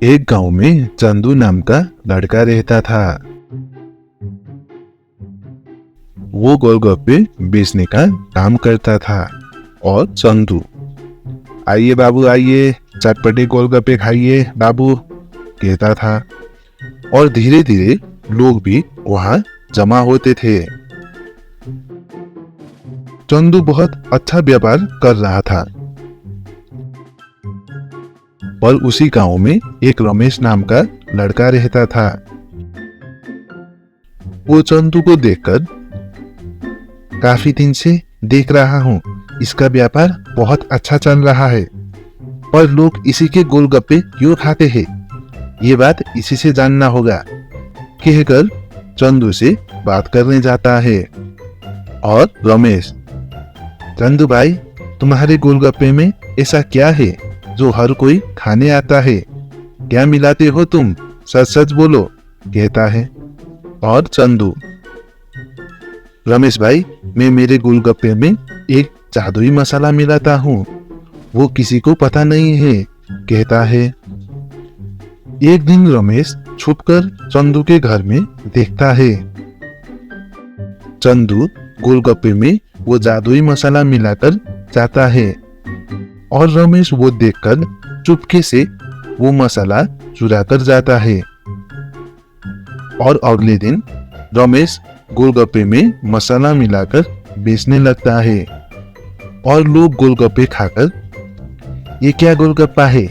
एक गांव में चंदू नाम का लड़का रहता था। वो गोलगप्पे बेचने का काम करता था और चंदू, आइए बाबू आइए, चटपटे गोलगप्पे खाइए बाबू, कहता था। और धीरे धीरे लोग भी वहां जमा होते थे। चंदू बहुत अच्छा व्यापार कर रहा था। और उसी गांव में एक रमेश नाम का लड़का रहता था। वो चंदू को देखकर, काफी दिन से देख रहा हूँ, इसका व्यापार बहुत अच्छा चल रहा है, पर लोग इसी के गोलगप्पे क्यों खाते हैं, ये बात इसी से जानना होगा, कहकर चंदू से बात करने जाता है। और रमेश, चंदू भाई, तुम्हारे गोलगप्पे में ऐसा क्या है जो हर कोई खाने आता है, क्या मिलाते हो तुम, सच सच बोलो, कहता है। और चंदू, रमेश भाई, मैं मेरे गोलगप्पे में एक जादुई मसाला मिलाता हूँ, वो किसी को पता नहीं है, कहता है। एक दिन रमेश छुपकर चंदू के घर में देखता है। चंदू गोलगप्पे में वो जादुई मसाला मिलाकर जाता है और रमेश वो देखकर चुपके से वो मसाला चुरा कर जाता है। और अगले दिन रमेश गोलगप्पे में मसाला मिलाकर बेचने लगता है और लोग गोलगप्पे खाकर, ये क्या गोलगप्पा है,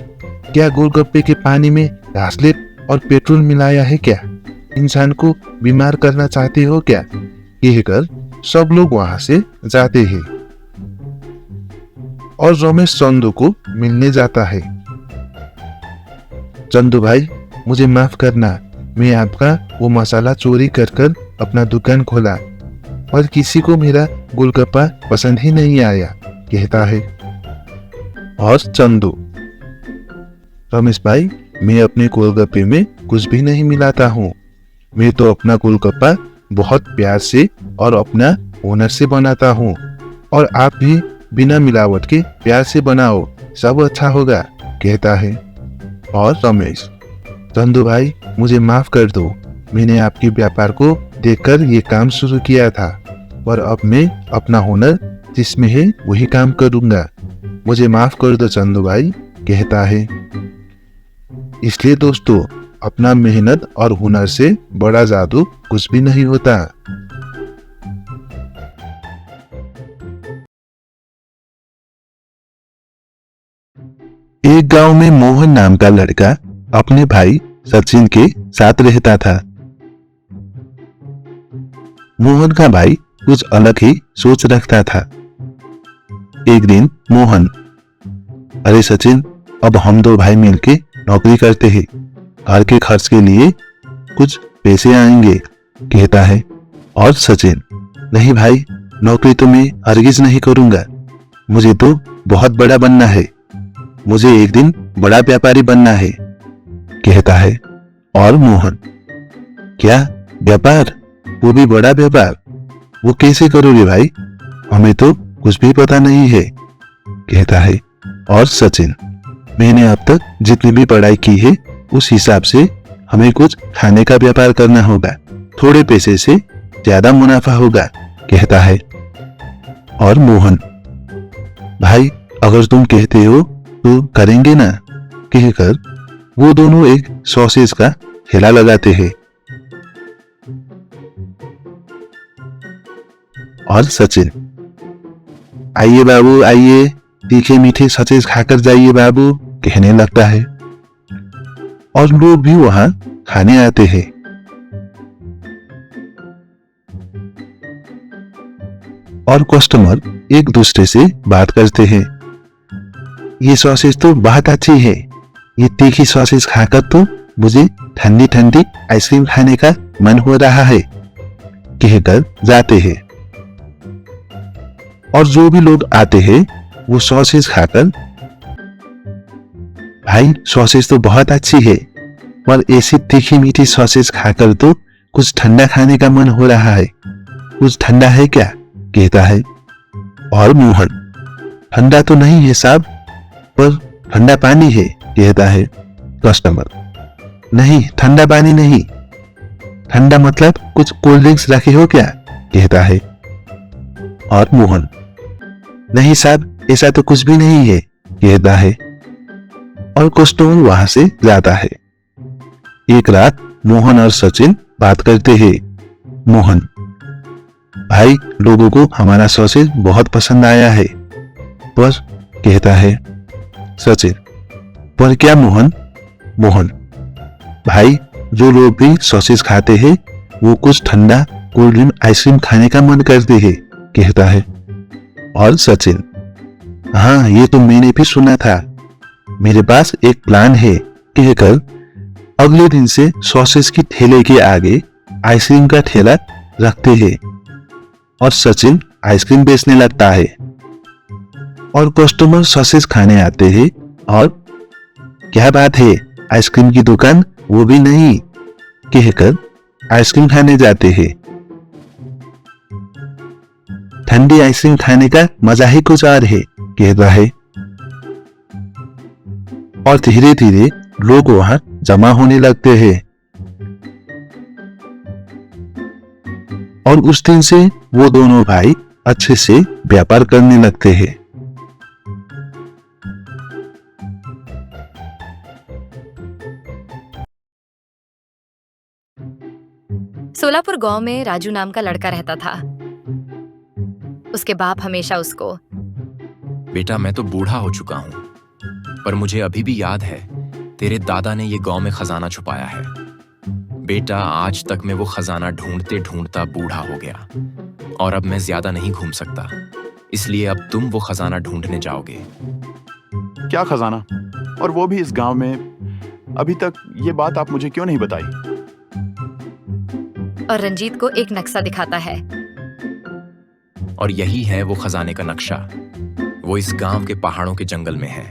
क्या गोलगप्पे के पानी में घासलेट और पेट्रोल मिलाया है क्या, इंसान को बीमार करना चाहते हो क्या, कहकर सब लोग वहां से जाते हैं। और रमेश चंदू को मिलने जाता है। चंदू भाई, मुझे माफ करना, मैं आपका वो मसाला चोरी कर अपना दुकान खोला और किसी को मेरा गोलगप्पा पसंद ही नहीं आया, कहता है। और चंदू, रमेश भाई, मैं अपने गोलगप्पे में कुछ भी नहीं मिलाता हूँ, मैं तो अपना गोलगप्पा बहुत प्यार से और अपना हुनर से बनाता हूँ, और आप भी बिना मिलावट के प्यार से बनाओ, सब अच्छा होगा, कहता है। और रमेश, चंदू भाई, मुझे माफ कर दो, मैंने आपके व्यापार को देखकर ये काम शुरू किया था, पर अब मैं अपना हुनर जिसमें है वही काम करूंगा, मुझे माफ कर दो चंदू भाई, कहता है। इसलिए दोस्तों, अपना मेहनत और हुनर से बड़ा जादू कुछ भी नहीं होता। एक गांव में मोहन नाम का लड़का अपने भाई सचिन के साथ रहता था। मोहन का भाई कुछ अलग ही सोच रखता था। एक दिन मोहन, अरे सचिन, अब हम दो भाई मिलके नौकरी करते हैं, घर के खर्च के लिए कुछ पैसे आएंगे, कहता है। और सचिन, नहीं भाई, नौकरी तो मैं हरगिज नहीं करूंगा, मुझे तो बहुत बड़ा बनना है, मुझे एक दिन बड़ा व्यापारी बनना है, कहता है। और मोहन, क्या व्यापार, वो भी बड़ा व्यापार, वो कैसे करोगे भाई, हमें तो कुछ भी पता नहीं है, कहता है। और सचिन, मैंने अब तक जितनी भी पढ़ाई की है उस हिसाब से हमें कुछ खाने का व्यापार करना होगा, थोड़े पैसे से ज्यादा मुनाफा होगा, कहता है। और मोहन, भाई अगर तुम कहते हो तो करेंगे ना, कहकर वो दोनों एक सॉसेज का ठेला लगाते हैं। और सचिन, आइए बाबू आइए, तीखे मीठे सॉसेज खाकर जाइए बाबू, कहने लगता है। और लोग भी वहां खाने आते हैं। और कस्टमर एक दूसरे से बात करते हैं, ये सॉसेज तो बहुत अच्छी है, ये तीखी सॉसेज खाकर तो मुझे ठंडी ठंडी आइसक्रीम खाने का मन हो रहा है, कहकर जाते हैं। और जो भी लोग आते हैं वो सॉसेज खाकर, भाई सॉसेज तो बहुत अच्छी है, पर ऐसी तीखी मीठी सॉसेज खाकर तो कुछ ठंडा खाने का मन हो रहा है, कुछ ठंडा है क्या, कहता है। और मोहन, ठंडा तो नहीं है साहब, पर ठंडा पानी है, कहता है। कस्टमर, नहीं ठंडा पानी नहीं, ठंडा मतलब कुछ कोल्ड ड्रिंक्स रखे हो क्या, कहता है। और मोहन, नहीं साहब ऐसा तो कुछ भी नहीं है, कहता है। और कस्टमर वहां से जाता है। एक रात मोहन और सचिन बात करते हैं। मोहन, भाई लोगों को हमारा सॉसेज बहुत पसंद आया है। पर, कहता है सचिन, पर क्या मोहन? मोहन, भाई जो लोग भी सॉसेज खाते हैं वो कुछ ठंडा कोल्ड ड्रिंक आइसक्रीम खाने का मन करते हैं, कहता है। और सचिन, हाँ ये तो मैंने भी सुना था, मेरे पास एक प्लान है, कहकर अगले दिन से सॉसेज की ठेले के आगे आइसक्रीम का ठेला रखते हैं और सचिन आइसक्रीम बेचने लगता है। और कस्टमर सॉसेज खाने आते हैं और क्या बात है आइसक्रीम की दुकान, वो भी नहीं, कहकर आइसक्रीम खाने जाते हैं। ठंडी आइसक्रीम खाने का मजा ही कुछ और है, कहता है। और धीरे धीरे लोग वहां जमा होने लगते हैं। और उस दिन से वो दोनों भाई अच्छे से व्यापार करने लगते हैं। सोलापुर गांव में राजू नाम का लड़का रहता था। उसके बाप हमेशा उसको, बेटा मैं तो बूढ़ा हो चुका हूँ, पर मुझे अभी भी याद है तेरे दादा ने ये गांव में खजाना छुपाया है। बेटा आज तक मैं वो खजाना ढूंढते ढूंढता बूढ़ा हो गया और अब मैं ज्यादा नहीं घूम सकता, इसलिए अब तुम वो खजाना ढूंढने जाओगे। क्या खजाना? और वो भी इस गांव में? अभी तक ये बात आप मुझे क्यों नहीं बताई? और रंजीत को एक नक्शा दिखाता है। और यही है वो खजाने का नक्शा। वो इस गांव के पहाड़ों के जंगल में है।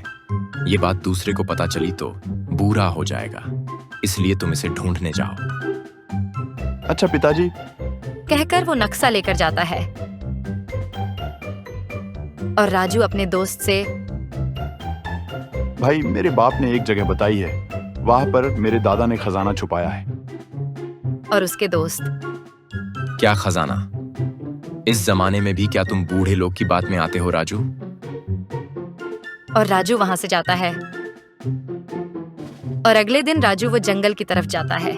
ये बात दूसरे को पता चली तो बुरा हो जाएगा, इसलिए तुम इसे ढूंढने जाओ। अच्छा पिताजी, कहकर वो नक्शा लेकर जाता है। और राजू अपने दोस्त से, भाई मेरे बाप ने एक जगह बताई है, वहां पर मेरे दादा ने खजाना छुपाया है। और उसके दोस्त, क्या खजाना? इस जमाने में भी क्या तुम बूढ़े लोग की बात में आते हो राजू? और राजू वहां से जाता है। और अगले दिन राजू वो जंगल की तरफ जाता है।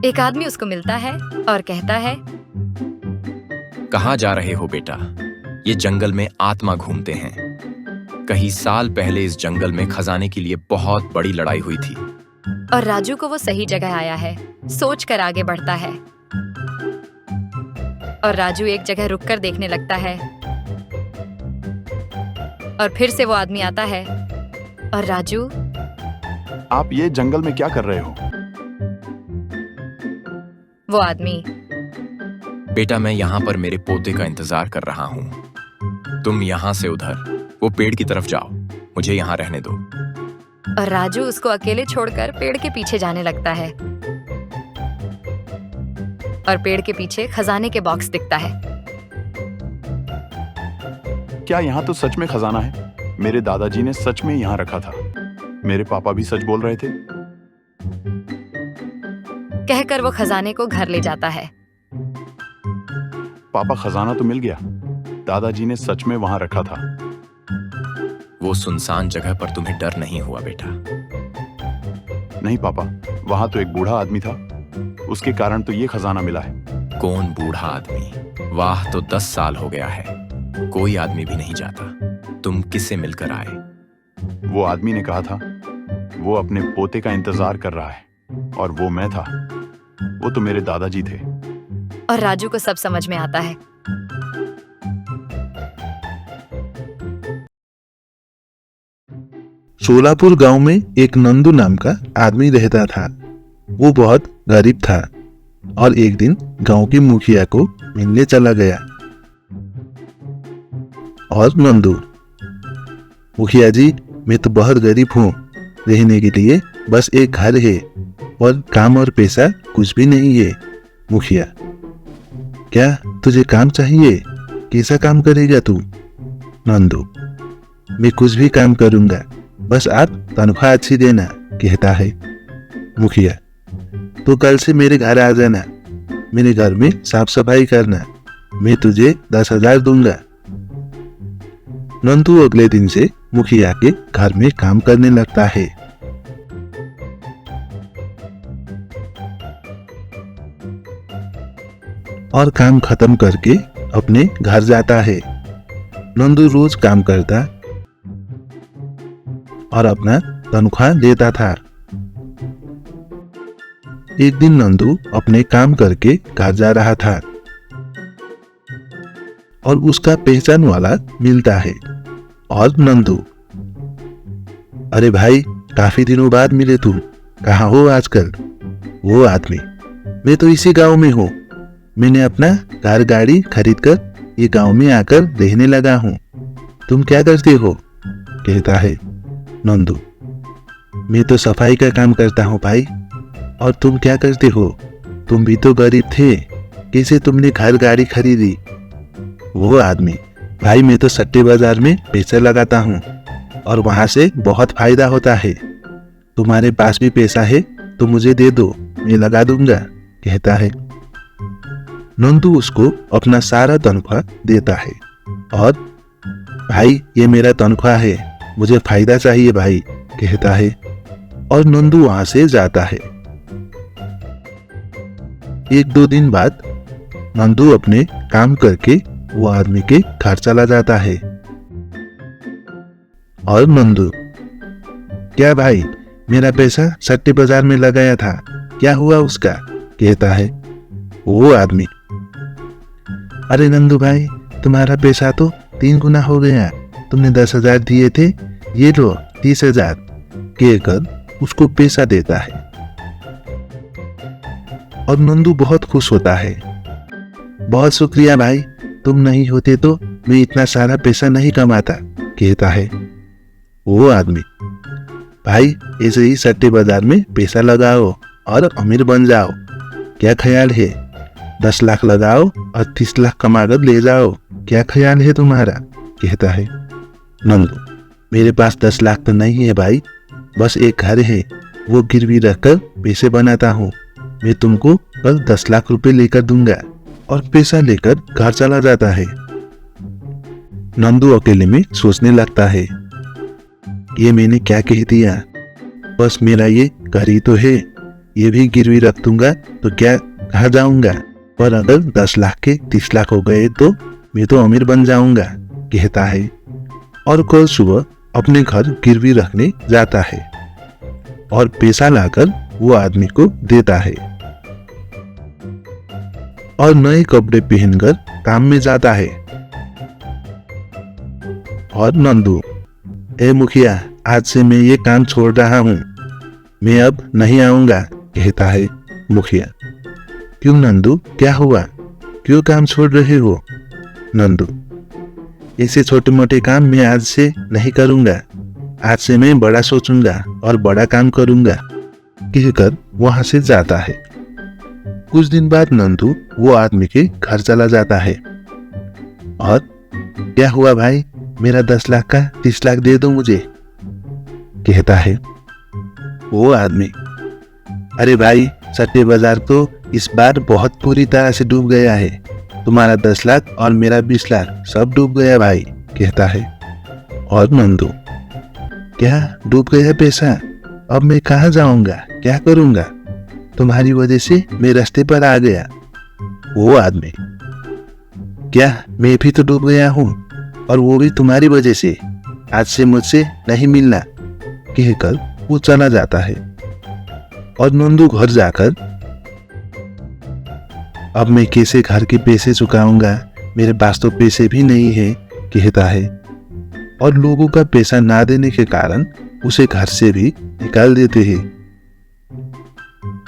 एक आदमी उसको मिलता है और कहता है, कहाँ जा रहे हो बेटा? ये जंगल में आत्मा घूमते हैं। कई साल पहले इस जंगल में खजाने के लिए बहुत बड़ी लड़ाई हुई थी। और राजू को वो सही जगह आया है, सोच कर आगे बढ़ता है। और राजू एक जगह रुककर देखने लगता है। और फिर से वो आदमी आता है। और राजू, आप ये जंगल में क्या कर रहे हो? वो आदमी, बेटा मैं यहाँ पर मेरे पोते का इंतजार कर रहा हूँ। तुम यहाँ से उधर वो पेड़ की तरफ जाओ, मुझे यहाँ रहने दो। और राजू उसको अकेले छोड़कर पेड़ के पीछे जाने लगता है। और पेड़ के पीछे खजाने के बॉक्स दिखता है। क्या यहाँ तो सच में खजाना है? मेरे दादाजी ने सच में यहाँ रखा था। मेरे पापा भी सच बोल रहे थे। कहकर वो खजाने को घर ले जाता है। पापा खजाना तो मिल गया, दादाजी ने सच में वहां रखा था। वो सुनसान जगह पर तुम्हें डर नहीं हुआ बेटा? नहीं पापा, वहां तो एक बूढ़ा आदमी था, उसके कारण तो ये खजाना मिला है। कौन बूढ़ा आदमी? वाह, तो 10 साल हो गया है, कोई आदमी भी नहीं जाता। तुम किससे मिलकर आए? वो आदमी ने कहा था वो अपने पोते का इंतजार कर रहा है, और वो मैं था। वो तो मेरे दादाजी थे। और राजू को सब समझ में आता है। सोलापुर गांव में एक नंदू नाम का आदमी रहता था। वो बहुत गरीब था और एक दिन गांव के मुखिया को मिलने चला गया। और नंदू, मुखिया जी मैं तो बहुत गरीब हूँ, रहने के लिए बस एक घर है और काम और पैसा कुछ भी नहीं है। मुखिया, क्या तुझे काम चाहिए? कैसा काम करेगा तू? नंदू, मैं कुछ भी काम करूंगा, बस आप तनख्वाह अच्छी देना, कहता है। मुखिया, तो कल से मेरे घर आ जाना, मेरे घर में साफ सफाई करना, मैं तुझे 10,000 दूंगा। नंदू अगले दिन से मुखिया के घर में काम करने लगता है। और काम खत्म करके अपने घर जाता है। नंदू रोज काम करता और अपना तनख्वाह देता था। एक दिन नंदू अपने काम करके घर जा रहा था और उसका पहचान वाला मिलता है। और नंदू, अरे भाई, काफी दिनों बाद मिले तुम, कहाँ हो आजकल? वो आदमी, मैं तो इसी गांव में हूँ, मैंने अपना कार गाड़ी खरीद कर ये गांव में आकर रहने लगा हूँ, तुम क्या करते हो? कहता है नंदू, मैं तो सफाई का काम करता हूँ भाई। और तुम क्या करते हो? तुम भी तो गरीब थे, कैसे तुमने घर गाड़ी खरीदी? वो आदमी, भाई मैं तो सट्टे बाजार में पैसा लगाता हूँ और वहां से बहुत फायदा होता है, तुम्हारे पास भी पैसा है तो मुझे दे दो, मैं लगा दूंगा, कहता है। नंदू उसको अपना सारा तनख्वाह देता है और भाई ये मेरा तनख्वाह है, मुझे फायदा चाहिए भाई, कहता है। और नंदू वहां से जाता है। 1-2 दिन बाद नंदू अपने काम करके वो आदमी के घर चला जाता है। और नंदू, क्या भाई, मेरा पैसा सट्टे बाजार में लगाया था, क्या हुआ उसका? कहता है वो आदमी। अरे नंदू भाई, तुम्हारा पैसा तो 3 गुना हो गया, तुमने 10,000 दिए थे, ये लो 30,000, कहकर उसको पैसा देता है। और नंदू बहुत खुश होता है। बहुत शुक्रिया भाई, तुम नहीं होते तो मैं इतना सारा पैसा नहीं कमाता, कहता है। वो आदमी, भाई ऐसे ही सट्टे बाजार में पैसा लगाओ और अमीर बन जाओ, क्या ख्याल है? 10 लाख लगाओ और 30 लाख कमाकर ले जाओ, क्या ख्याल है तुम्हारा? कहता है नंदू, मेरे पास 10 लाख तो नहीं है भाई, बस एक घर है, वो गिरवी रखकर पैसे बनाता हूँ, मैं तुमको कल 10 लाख रुपए लेकर दूंगा। और पैसा लेकर घर चला जाता है। नंदू अकेले में सोचने लगता है, ये मैंने क्या कह दिया, बस मेरा ये घर ही तो है, ये भी गिरवी रख दूंगा तो क्या कहाँ जाऊंगा, पर अगर 10 लाख के 30 लाख हो गए तो मैं तो अमीर बन जाऊंगा, कहता है। और कल सुबह अपने घर गिरवी रखने जाता है और पैसा लाकर वो आदमी को देता है और नए कपड़े पहनकर काम में जाता है। और नंदू, ए मुखिया, आज से मैं ये काम छोड़ रहा हूँ, मैं अब नहीं आऊंगा, कहता है मुखिया। क्यों नंदू, क्या हुआ, क्यों काम छोड़ रहे हो? नंदू, ऐसे छोटे मोटे काम मैं आज से नहीं करूंगा, आज से मैं बड़ा सोचूंगा और बड़ा काम करूंगा, कहकर वहां से जाता है। कुछ दिन बाद नंदू वो आदमी के घर चला जाता है। और क्या हुआ भाई, मेरा 10 लाख का 30 लाख दे दो मुझे, कहता है। वो आदमी, अरे भाई, सट्टे बाजार तो इस बार बहुत पूरी तरह से डूब गया है, तुम्हारा 10 लाख और मेरा 20 लाख सब डूब गया भाई, कहता है। और नंदू, क्या डूब गया पैसा, अब मैं कहाँ जाऊंगा, क्या करूंगा, तुम्हारी वजह से मैं रास्ते पर आ गया। वो आदमी, क्या मैं भी तो डूब गया हूँ, और वो भी तुम्हारी वजह से, आज से मुझसे नहीं मिलना, कहकर वो चला जाता है। और नंदू घर जाकर, अब मैं कैसे घर के पैसे चुकाऊंगा, मेरे पास तो पैसे भी नहीं है, कहता है। और लोगों का पैसा ना देने के कारण उसे घर से भी निकाल देते हैं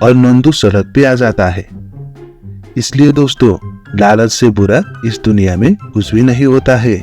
और नंदू सड़क पे आ जाता है। इसलिए दोस्तों, लालच से बुरा इस दुनिया में कुछ भी नहीं होता है।